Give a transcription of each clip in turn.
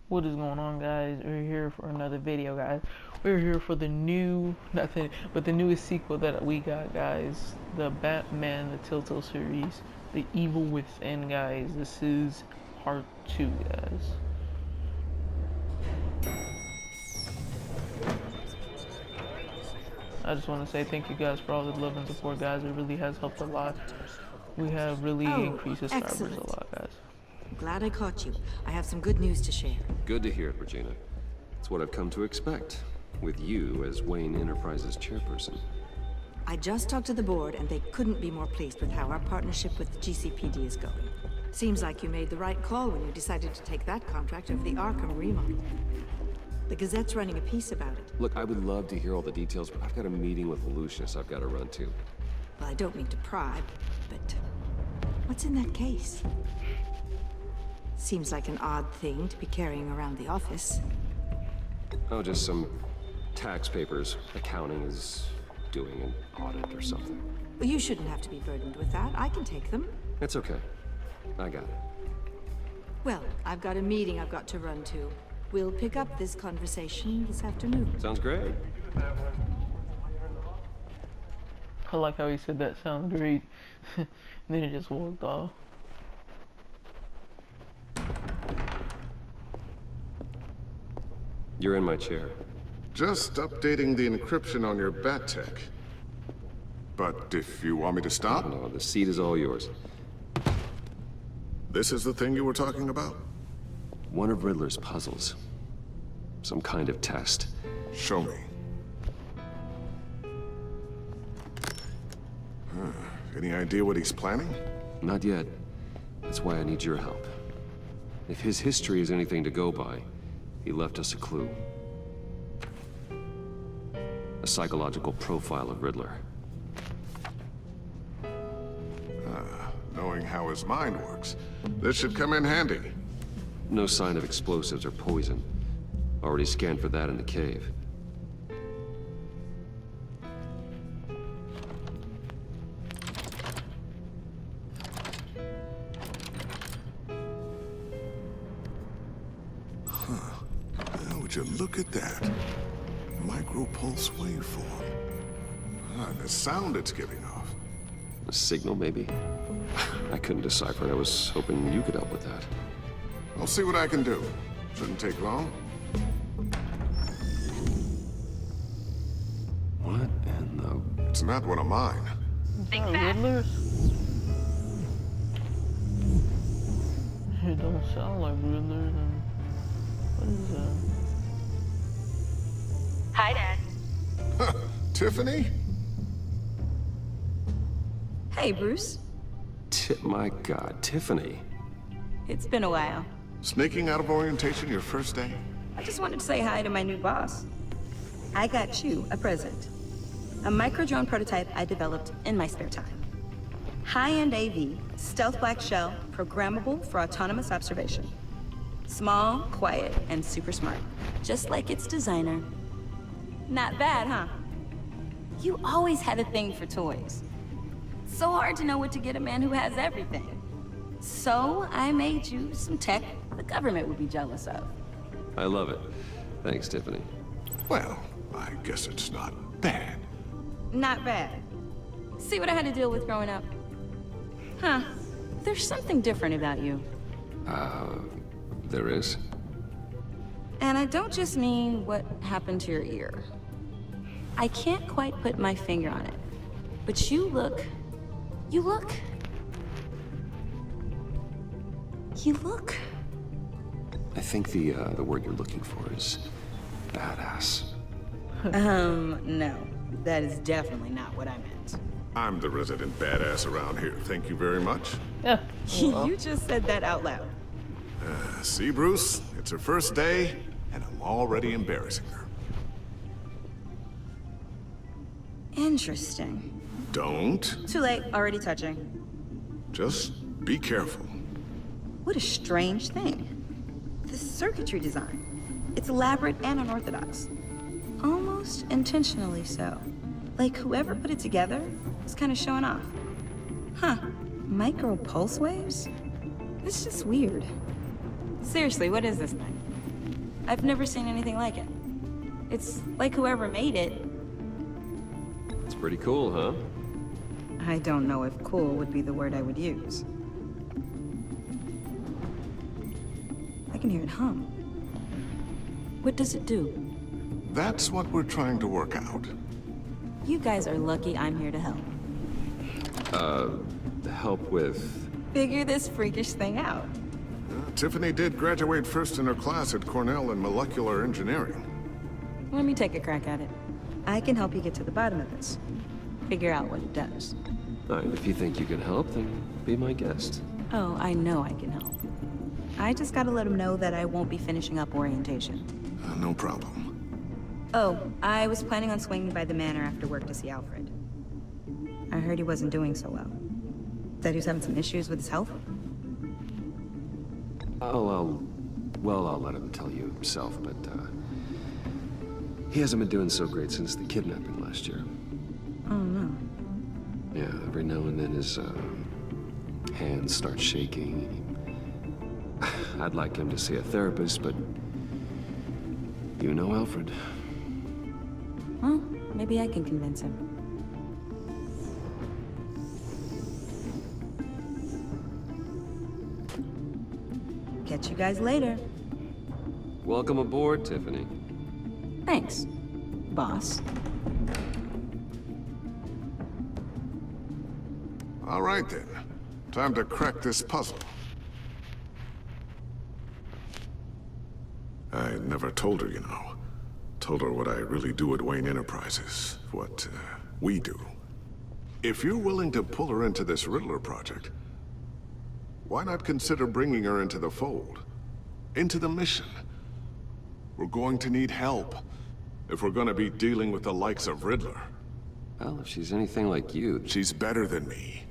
What is going on, guys? We're here for another video, guys. We're here for the new, nothing, but the newest sequel that we got, guys. The Batman, the Telltale series, The Evil Within, guys. This is part 2, guys. I just want to say thank you guys for all the love and support, guys. It really has helped a lot. We have really increased subscribers a lot, guys. Glad I caught you. I have some good news to share. Good to hear it, Regina. It's what I've come to expect, with you as Wayne Enterprises chairperson. I just talked to the board, and they couldn't be more pleased with how our partnership with the GCPD is going. Seems like you made the right call when you decided to take that contract over the Arkham remodel. The Gazette's running a piece about it. Look, I would love to hear all the details, but I've got a meeting with Lucius I've got to run to. Well, I don't mean to pry, but what's in that case? Seems like an odd thing to be carrying around the office. Oh, just some tax papers. Accounting is doing an audit or something. Well, you shouldn't have to be burdened with that. I can take them. It's okay. I got it. Well, I've got a meeting I've got to run to. We'll pick up this conversation this afternoon. Sounds great. I like how he said that sounds great. And then he just walked off. You're in my chair. Just updating the encryption on your bat tech. But if you want me to stop, No, the seat is all yours. this is the thing you were talking about? One of Riddler's puzzles. Some kind of test. Show me. Any idea what he's planning? Not yet. That's why I need your help. If his history is anything to go by, he left us a clue. A psychological profile of Riddler. Knowing how his mind works, this should come in handy. No sign of explosives or poison. Already scanned for that in the cave. Now, would you look at that? Micropulse waveform. And the sound it's giving off. A signal, maybe? I couldn't decipher it. I was hoping you could help with that. I'll see what I can do. Shouldn't take long. What in the... It's not one of mine. Riddler? It don't sound like Riddler. Then what is that? Hi, Dad. Tiffany? Hey, Bruce. My God, Tiffany. It's been a while. Sneaking out of orientation your first day? I just wanted to say hi to my new boss. I got you a present. A micro-drone prototype I developed in my spare time. High-end AV, stealth black shell, programmable for autonomous observation. Small, quiet, and super smart. Just like its designer. Not bad, huh? You always had a thing for toys. So hard to know what to get a man who has everything. So I made you some tech the government would be jealous of. I love it. Thanks, Tiffany. Well, I guess it's not bad. Not bad. See what I had to deal with growing up? Huh. There's something different about you. There is? And I don't just mean what happened to your ear. I can't quite put my finger on it. But you look... I think the word you're looking for is badass. No. That is definitely not what I meant. I'm the resident badass around here. Thank you very much. Yeah. You just said that out loud. See, Bruce? It's her first day, and I'm already embarrassing her. Interesting. Don't. Too late, already touching. Just be careful. What a strange thing. The circuitry design. It's elaborate and unorthodox. Almost intentionally so. Like whoever put it together was kind of showing off. Huh. Micro pulse waves? It's just weird. Seriously, what is this thing? I've never seen anything like it. It's like whoever made it. It's pretty cool, huh? I don't know if cool would be the word I would use. I can hear it hum. What does it do? That's what we're trying to work out. You guys are lucky I'm here to help. Help with... Figure this freakish thing out. Tiffany did graduate first in her class at Cornell in molecular engineering. Let me take a crack at it. I can help you get to the bottom of this. Figure out what it does. All right, if you think you can help, then be my guest. Oh, I know I can help. I just gotta let him know that I won't be finishing up orientation. No problem. Oh, I was planning on swinging by the manor after work to see Alfred. I heard he wasn't doing so well. Said he was having some issues with his health. Oh, I'll let him tell you himself, but, he hasn't been doing so great since the kidnapping last year. Oh, no. Yeah, every now and then his, hands start shaking. I'd like him to see a therapist, but... You know Alfred. Well, maybe I can convince him. Catch you guys later. Welcome aboard, Tiffany. Thanks, boss. All right then. Time to crack this puzzle. I never told her, you know. Told her what I really do at Wayne Enterprises. What, we do. If you're willing to pull her into this Riddler project, why not consider bringing her into the fold? Into the mission? We're going to need help if we're gonna be dealing with the likes of Riddler. Well, if she's anything like you... She's better than me.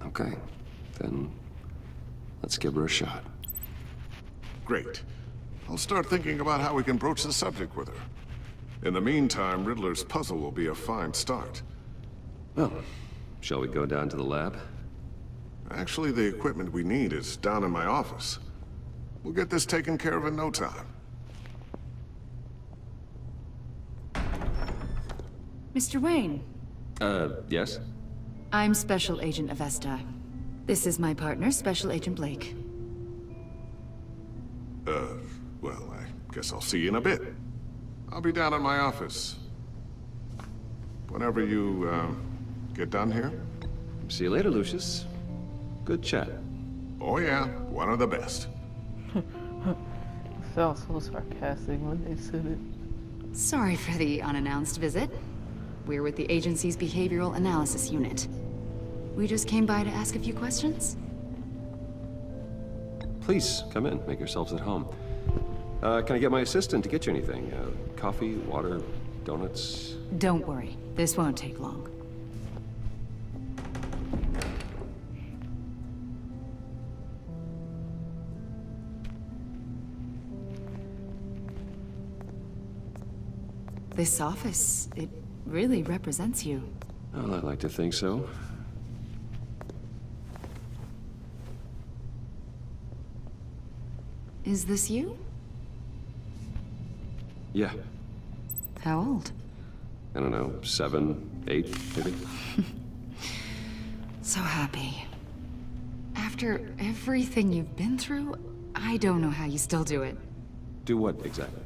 Okay, then let's give her a shot. Great. I'll start thinking about how we can broach the subject with her. In the meantime, Riddler's puzzle will be a fine start. Well, shall we go down to the lab? Actually, the equipment we need is down in my office. We'll get this taken care of in no time. Mr. Wayne, Yes? I'm Special Agent Avesta. This is my partner, Special Agent Blake. Well, I guess I'll see you in a bit. I'll be down in my office. Whenever you, get done here. See you later, Lucius. Good chat. Oh yeah, one of the best. Sounds so sarcastic when they said it. Sorry for the unannounced visit. We're with the agency's Behavioral Analysis Unit. We just came by to ask a few questions. Please, come in. Make yourselves at home. Can I get my assistant to get you anything? Coffee, water, donuts? Don't worry, this won't take long. This office, it really represents you. Well, I'd like to think so. Is this you? Yeah. How old? I don't know, 7, 8, maybe? So happy. After everything you've been through, I don't know how you still do it. Do what, exactly?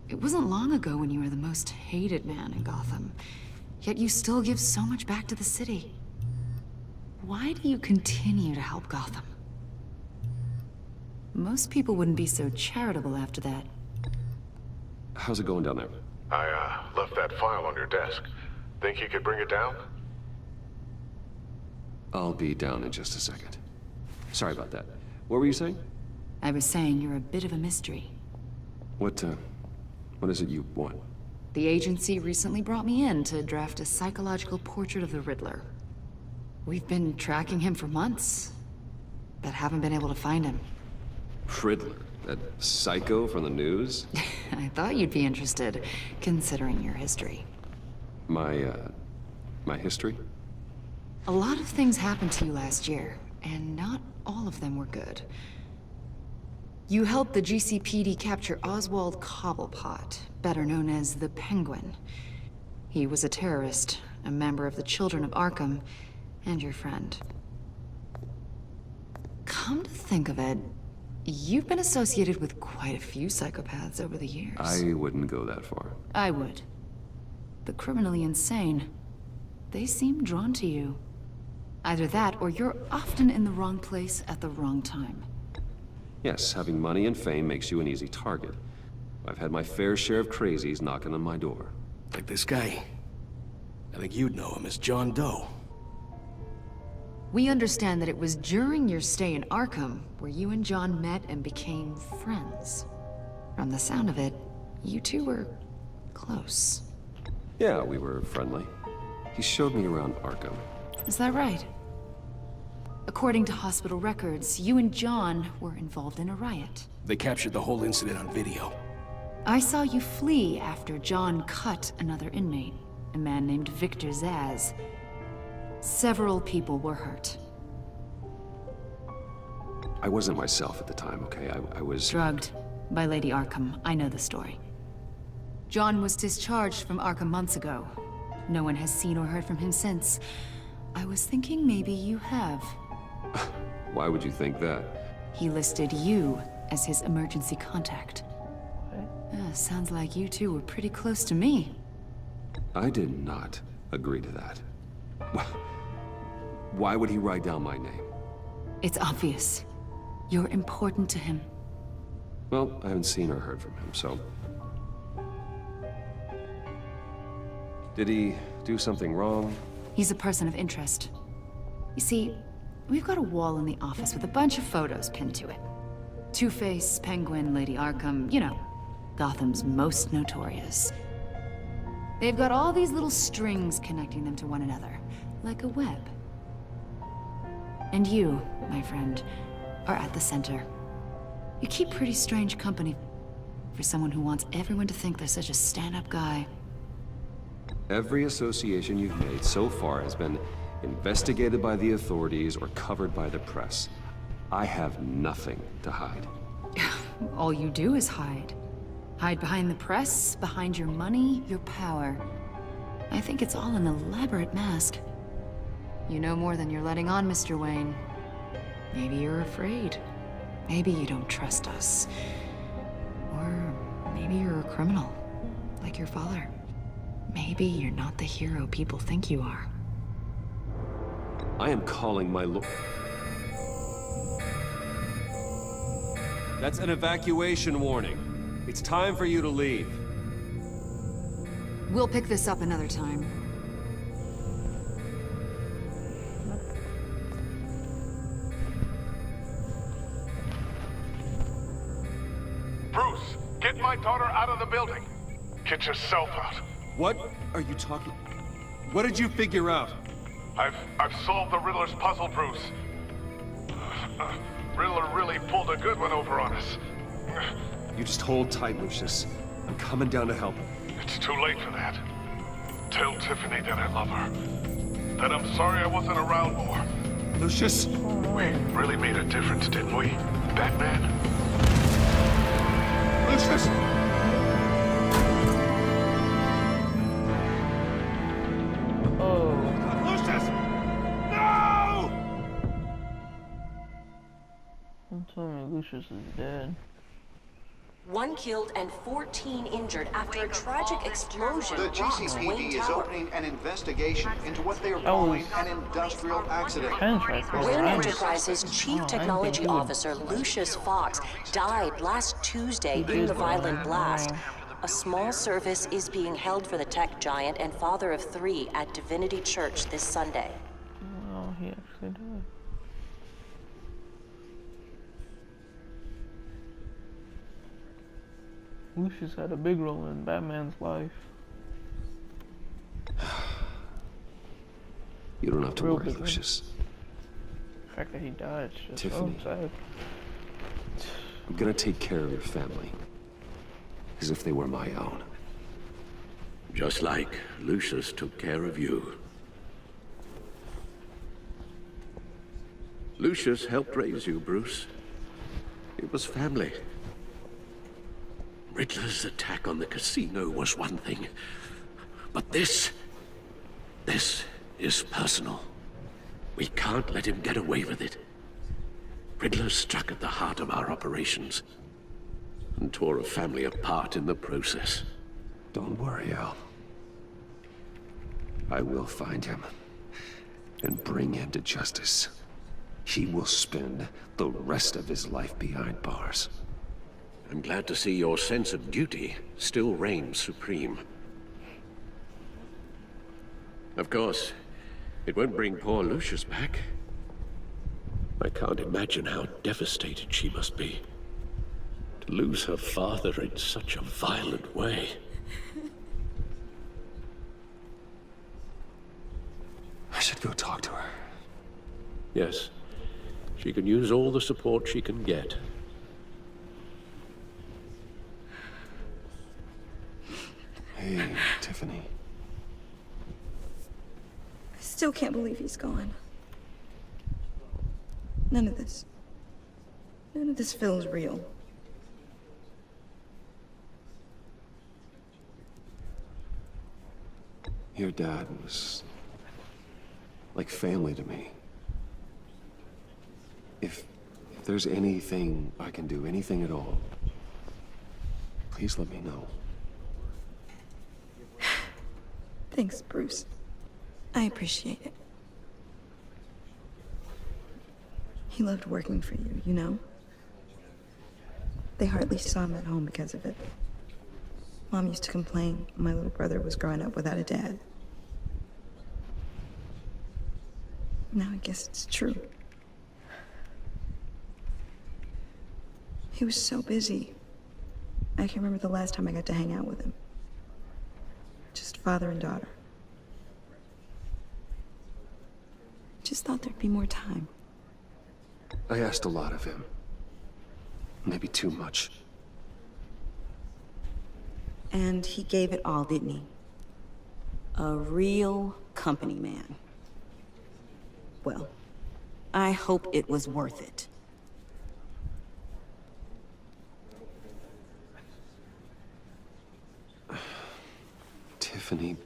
It wasn't long ago when you were the most hated man in Gotham. Yet you still give so much back to the city. Why do you continue to help Gotham? Most people wouldn't be so charitable after that. How's it going down there? I, left that file on your desk. Think you could bring it down? I'll be down in just a second. Sorry about that. What were you saying? I was saying you're a bit of a mystery. What is it you want? The agency recently brought me in to draft a psychological portrait of the Riddler. We've been tracking him for months, but haven't been able to find him. Riddler? That psycho from the news? I thought you'd be interested, considering your history. My history? A lot of things happened to you last year, and not all of them were good. You helped the GCPD capture Oswald Cobblepot, better known as the Penguin. He was a terrorist, a member of the Children of Arkham, and your friend. Come to think of it, you've been associated with quite a few psychopaths over the years. I wouldn't go that far. I would. The criminally insane. They seem drawn to you. Either that, or you're often in the wrong place at the wrong time. Yes, having money and fame makes you an easy target. I've had my fair share of crazies knocking on my door. Like this guy. I think you'd know him as John Doe. We understand that it was during your stay in Arkham where you and John met and became friends. From the sound of it, you two were close. Yeah, we were friendly. He showed me around Arkham. Is that right? According to hospital records, you and John were involved in a riot. They captured the whole incident on video. I saw you flee after John cut another inmate, a man named Victor Zaz. Several people were hurt. I wasn't myself at the time, okay? I was... Drugged by Lady Arkham. I know the story. John was discharged from Arkham months ago. No one has seen or heard from him since. I was thinking maybe you have. Why would you think that? He listed you as his emergency contact. Sounds like you two were pretty close to me. I did not agree to that. Why would he write down my name? It's obvious. You're important to him. Well, I haven't seen or heard from him, so... Did he do something wrong? He's a person of interest. You see, we've got a wall in the office with a bunch of photos pinned to it. Two-Face, Penguin, Lady Arkham, you know, Gotham's most notorious. They've got all these little strings connecting them to one another, like a web. And you, my friend, are at the center. You keep pretty strange company for someone who wants everyone to think they're such a stand-up guy. Every association you've made so far has been investigated by the authorities or covered by the press. I have nothing to hide. All you do is hide. Hide behind the press, behind your money, your power. I think it's all an elaborate mask. You know more than you're letting on, Mr. Wayne. Maybe you're afraid. Maybe you don't trust us. Or maybe you're a criminal, like your father. Maybe you're not the hero people think you are. I am calling my lord. That's an evacuation warning. It's time for you to leave. We'll pick this up another time. Bruce, get my daughter out of the building. Get yourself out. What are you talking? What did you figure out? I've solved the Riddler's puzzle, Bruce. Riddler really pulled a good one over on us. You just hold tight, Lucius. I'm coming down to help. It's too late for that. Tell Tiffany that I love her. That I'm sorry I wasn't around more. Lucius! We really made a difference, didn't we, Batman? Lucius! Lucius! No! Don't tell me Lucius is dead. 1 killed and 14 injured after a tragic explosion. The rocked GCPD Wayne is Tower. opening an investigation into what they are calling an industrial accident. Wayne Enterprises Chief Oh, Technology I think Officer Lucius Fox died last Tuesday in the violent blast. A small service is being held for the tech giant and father of 3 at Divinity Church this Sunday. Oh, he actually died. Lucius had a big role in Batman's life. You don't have to Real worry, big one. Lucius. The fact that he died is just Tiffany. so sad. I'm gonna take care of your family. As if they were my own. Just like Lucius took care of you. Lucius helped raise you, Bruce. It was family. Riddler's attack on the casino was one thing. But this is personal. We can't let him get away with it. Riddler struck at the heart of our operations and tore a family apart in the process. Don't worry, Al. I will find him and bring him to justice. He will spend the rest of his life behind bars. I'm glad to see your sense of duty still reigns supreme. Of course, it won't bring poor Lucius back. I can't imagine how devastated she must be. To lose her father in such a violent way. I should go talk to her. Yes, she can use all the support she can get. Hey, Tiffany. I still can't believe he's gone. None of this feels real. Your dad was like family to me. If there's anything I can do, anything at all, please let me know. Thanks, Bruce. I appreciate it. He loved working for you, you know? They hardly saw him at home because of it. Mom used to complain my little brother was growing up without a dad. Now I guess it's true. He was so busy. I can remember the last time I got to hang out with him. Just father and daughter. Just thought there'd be more time. I asked a lot of him. Maybe too much. And he gave it all, didn't he? A real company man. Well, I hope it was worth it. Tiffany.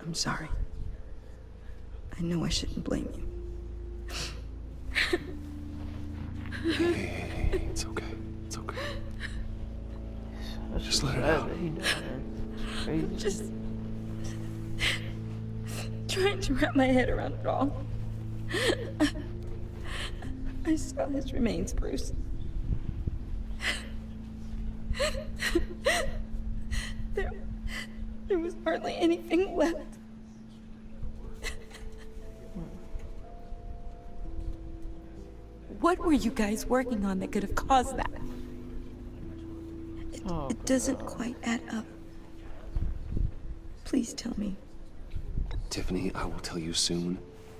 I'm sorry. I know I shouldn't blame you. Hey, it's okay. It's okay. Just let it out. I'm just trying to wrap my head around it all. I saw his remains, Bruce. There was hardly anything left. What were you guys working on that could have caused that? It doesn't quite add up. Please tell me. Tiffany, I will tell you soon.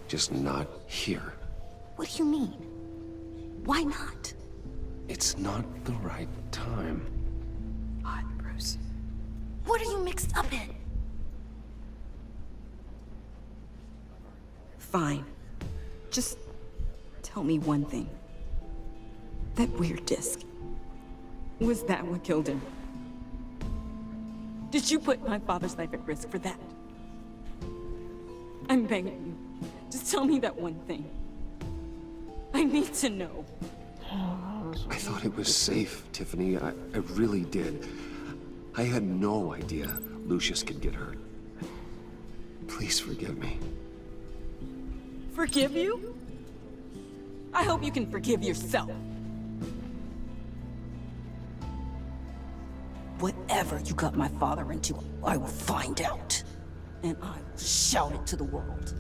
Just not here. What do you mean? Why not? It's not the right time. Odd, Bruce. What are you mixed up in? Fine. Just tell me one thing. That weird disc. Was that what killed him? Did you put my father's life at risk for that? I'm begging you. Just tell me that one thing. I need to know. I thought it was safe, Tiffany. I really did. I had no idea Lucius could get hurt. Please forgive me. Forgive you? I hope you can forgive yourself. Whatever you got my father into, I will find out. And I will shout it to the world.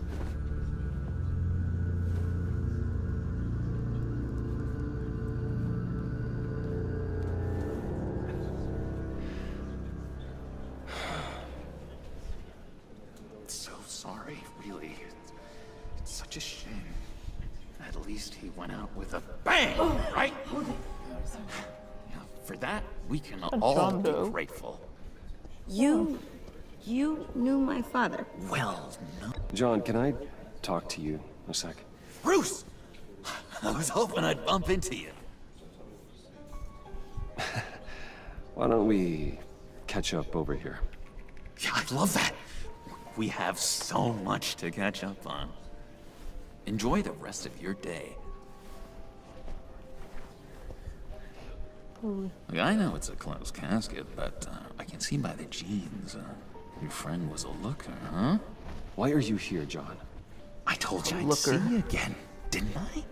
So sorry, really. It's such a shame. At least he went out with a bang, right? Now, for that, we can all be grateful. You knew my father. Well, no. John, can I talk to you a sec? Bruce! I was hoping I'd bump into you. Why don't we catch up over here? Yeah, I love that. We have so much to catch up on. Enjoy the rest of your day. Look, I know it's a closed casket, but I can see by the jeans, your friend was a looker, huh? Why are you here, John? I told you I'd see you again, didn't I?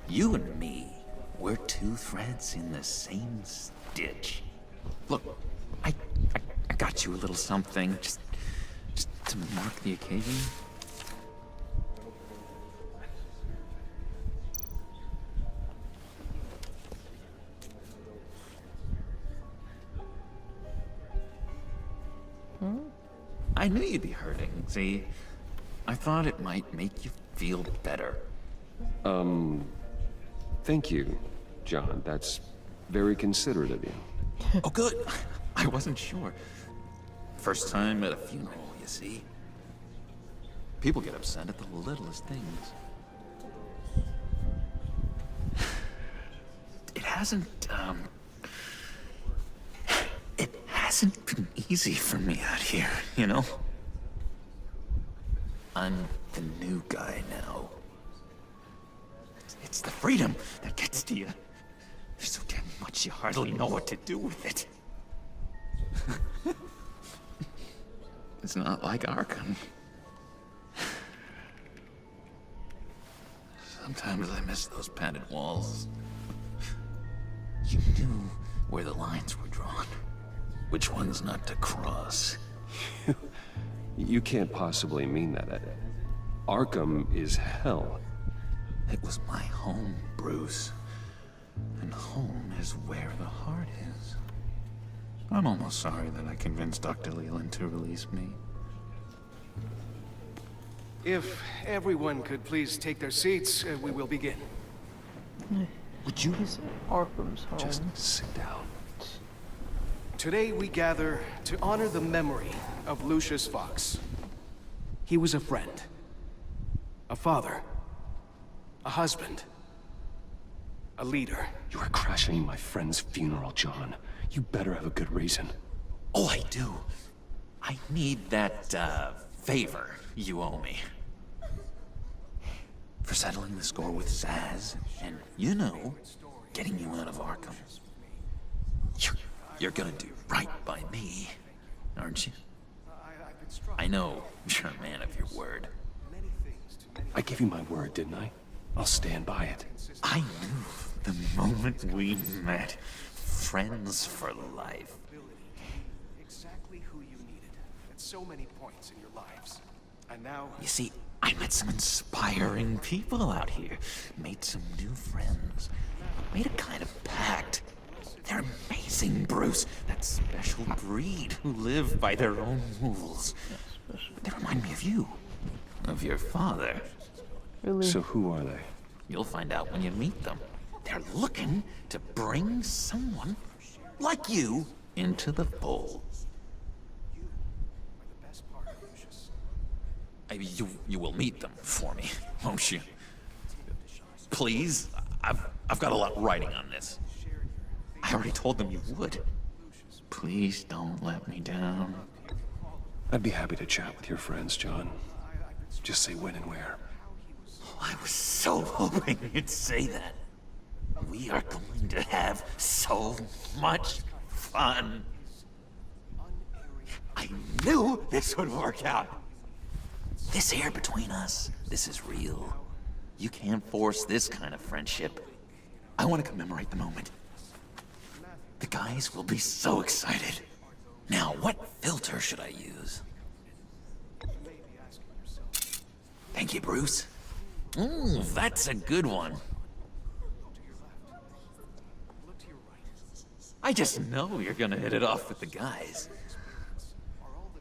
You and me, we're two threads in the same stitch. Look, I got you a little something, just to mark the occasion. I knew you'd be hurting, see? I thought it might make you feel better. Thank you, John. That's very considerate of you. Oh, good. I wasn't sure. First time at a funeral, you see? People get upset at the littlest things. It hasn't been easy for me out here, you know? I'm the new guy now. It's the freedom that gets to you. There's so damn much you hardly know what to do with it. It's not like Arkham. Sometimes I miss those padded walls. You knew where the lines were drawn. Which ones not to cross. You can't possibly mean that. Arkham is hell. It was my home, Bruce. And home is where the heart is. I'm almost sorry that I convinced Dr. Leland to release me. If everyone could please take their seats, we will begin. Would you Arkham's home. Just sit down. Today we gather to honor the memory of Lucius Fox. He was a friend, a father, a husband, a leader. You are crashing my friend's funeral, John. You better have a good reason. Oh, I do. I need that, favor you owe me. For settling the score with Zaz, and, you know, getting you out of Arkham. You're gonna do right by me, aren't you? I know you're a man of your word. I gave you my word, didn't I? I'll stand by it. I knew the moment we met. Friends for life. Exactly who you needed at so many points in your lives. And now... You see, I met some inspiring people out here. Made some new friends. Made a kind of pact. They're amazing, Bruce. That special breed who live by their own rules. They remind me of you. Of your father. Really? So who are they? You'll find out when you meet them. They're looking to bring someone like you into the fold. You will meet them for me, won't you? Please, I've got a lot riding on this. I already told them you would. Please don't let me down. I'd be happy to chat with your friends, John. Just say when and where. Oh, I was so hoping you'd say that. We are going to have so much fun. I knew this would work out. This air between us, this is real. You can't force this kind of friendship. I want to commemorate the moment. The guys will be so excited. Now, what filter should I use? Thank you, Bruce. That's a good one. I just know you're gonna hit it off with the guys.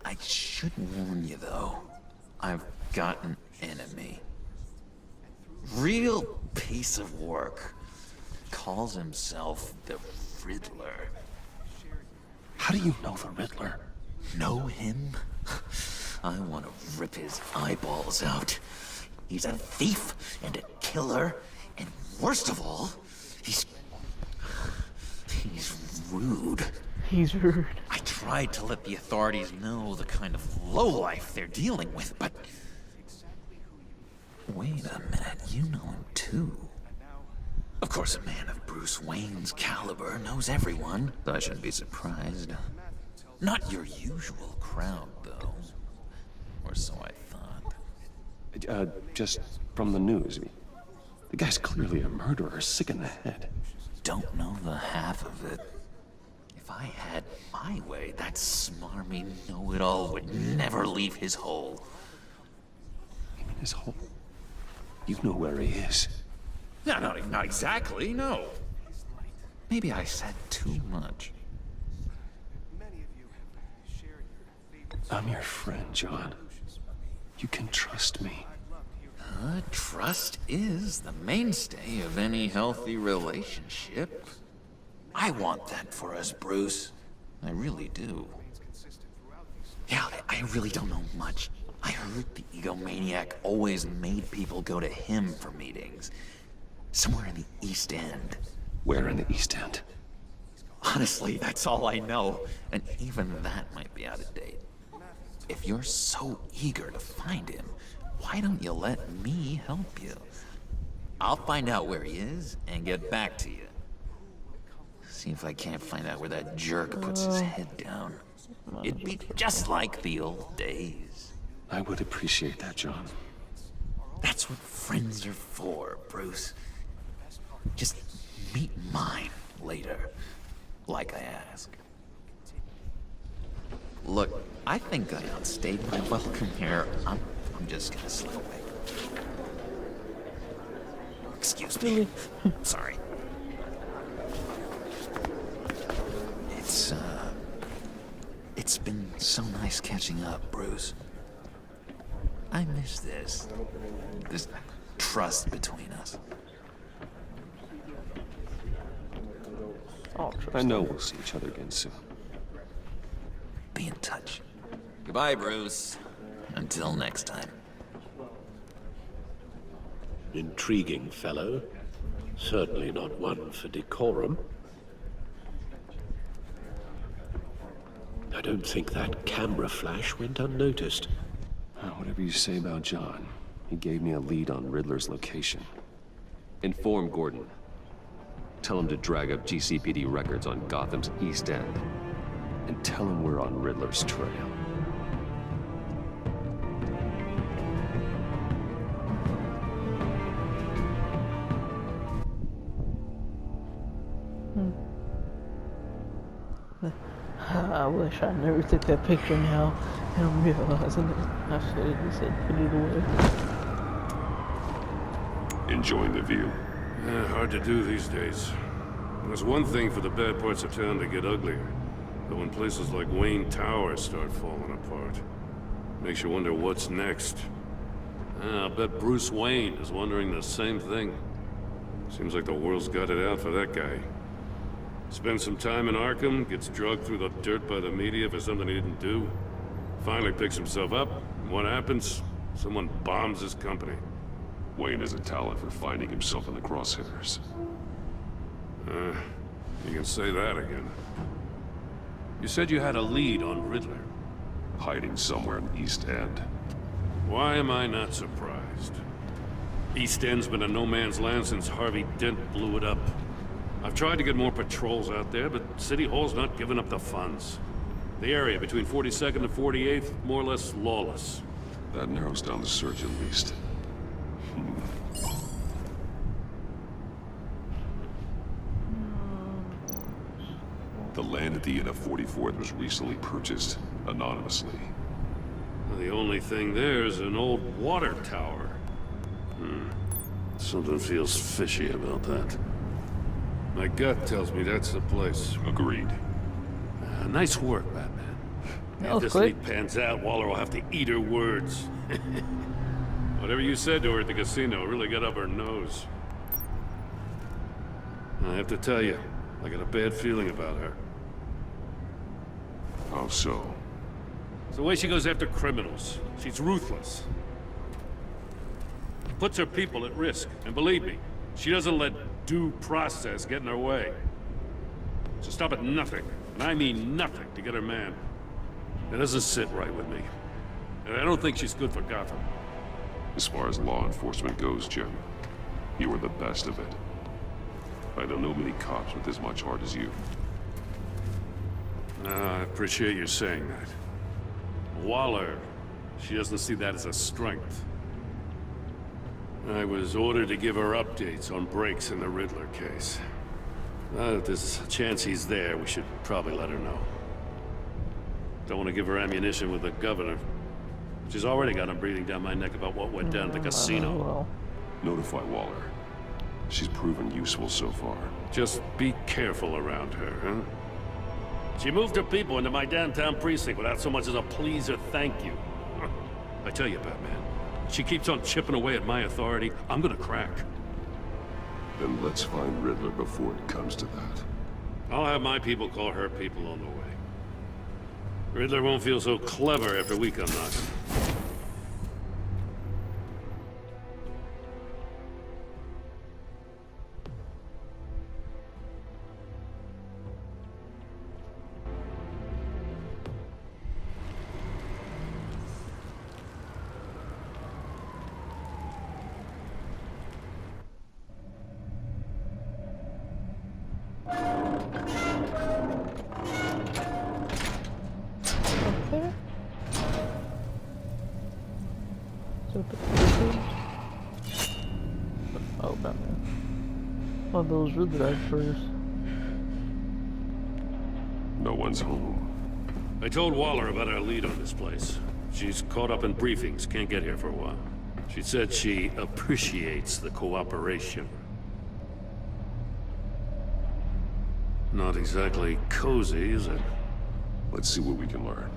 I should warn you, though. I've got an enemy. Real piece of work. Calls himself the Riddler. How do you know the Riddler? Know him? I want to rip his eyeballs out. He's a thief and a killer, and worst of all, he's rude. He's rude. I tried to let the authorities know the kind of lowlife they're dealing with, but... Wait a minute, you know him too. Of course, a man of Bruce Wayne's caliber knows everyone, so I shouldn't be surprised. Not your usual crowd, though. Or so I thought. Just from the news. The guy's clearly a murderer, sick in the head. Don't know the half of it. If I had my way, that smarmy know-it-all would never leave his hole. You mean his hole? You know where he is. No, not exactly, no. Maybe I said too much. I'm your friend, John. You can trust me. Trust is the mainstay of any healthy relationship. I want that for us, Bruce. I really do. Yeah, I really don't know much. I heard the egomaniac always made people go to him for meetings. Somewhere in the East End. Where in the East End? Honestly, that's all I know. And even that might be out of date. If you're so eager to find him, why don't you let me help you? I'll find out where he is and get back to you. See if I can't find out where that jerk puts his head down. It'd be just like the old days. I would appreciate that, John. That's what friends are for, Bruce. Just meet mine later, like I asked. Look, I think I outstayed my welcome here. I'm just gonna slip away. Excuse me. Sorry. It's been so nice catching up, Bruce. I miss this trust between us. I know we'll see each other again soon. Be in touch. Goodbye, Bruce. Until next time. Intriguing fellow. Certainly not one for decorum. I don't think that camera flash went unnoticed. Whatever you say about John, he gave me a lead on Riddler's location. Inform Gordon. Tell him to drag up GCPD records on Gotham's East End. And tell him we're on Riddler's trail. I wish I never took that picture now, and I'm realizing it. I should have just said put it away. Enjoying the view? Yeah, hard to do these days. There's one thing for the bad parts of town to get uglier. But when places like Wayne Tower start falling apart, makes you wonder what's next. I'll bet Bruce Wayne is wondering the same thing. Seems like the world's got it out for that guy. Spends some time in Arkham, gets dragged through the dirt by the media for something he didn't do. Finally picks himself up, and what happens? Someone bombs his company. Wayne has a talent for finding himself in the crosshairs. You can say that again. You said you had a lead on Riddler. Hiding somewhere in the East End. Why am I not surprised? East End's been a no-man's land since Harvey Dent blew it up. I've tried to get more patrols out there, but City Hall's not giving up the funds. The area between 42nd and 48th, more or less lawless. That narrows down the search at least. The land at the end of 44th was recently purchased, anonymously. The only thing there is an old water tower. Something feels fishy about that. My gut tells me that's the place. Agreed. Nice work, Batman. If this lead pans out, Waller will have to eat her words. Whatever you said to her at the casino really got up her nose. I have to tell you, I got a bad feeling about her. How so? It's the way she goes after criminals. She's ruthless. Puts her people at risk. And believe me, she doesn't let due process get in her way. Just stop at nothing, and I mean nothing, to get her man. It doesn't sit right with me. And I don't think she's good for Gotham. As far as law enforcement goes, Jim, you were the best of it. I don't know many cops with as much heart as you. I appreciate you saying that. Waller, she doesn't see that as a strength. I was ordered to give her updates on breaks in the Riddler case. If there's a chance he's there, we should probably let her know. Don't want to give her ammunition with the governor. She's already got him breathing down my neck about what went down at the casino. Well. Notify Waller. She's proven useful so far. Just be careful around her, huh? She moved her people into my downtown precinct without so much as a please or thank you. I tell you, Batman, she keeps on chipping away at my authority, I'm gonna crack. Then let's find Riddler before it comes to that. I'll have my people call her people on the way. Riddler won't feel so clever after we come knocking. Oh, Batman. Oh, those were the guys first. No one's home. I told Waller about our lead on this place. She's caught up in briefings, can't get here for a while. She said she appreciates the cooperation. Not exactly cozy, is it? Let's see what we can learn.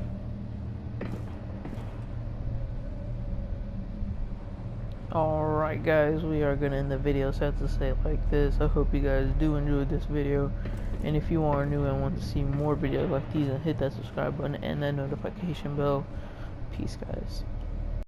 Alright guys, we are gonna end the video, so I have to say it like this. I hope you guys do enjoy this video, and if you are new and want to see more videos like these, then hit that subscribe button and that notification bell. Peace guys.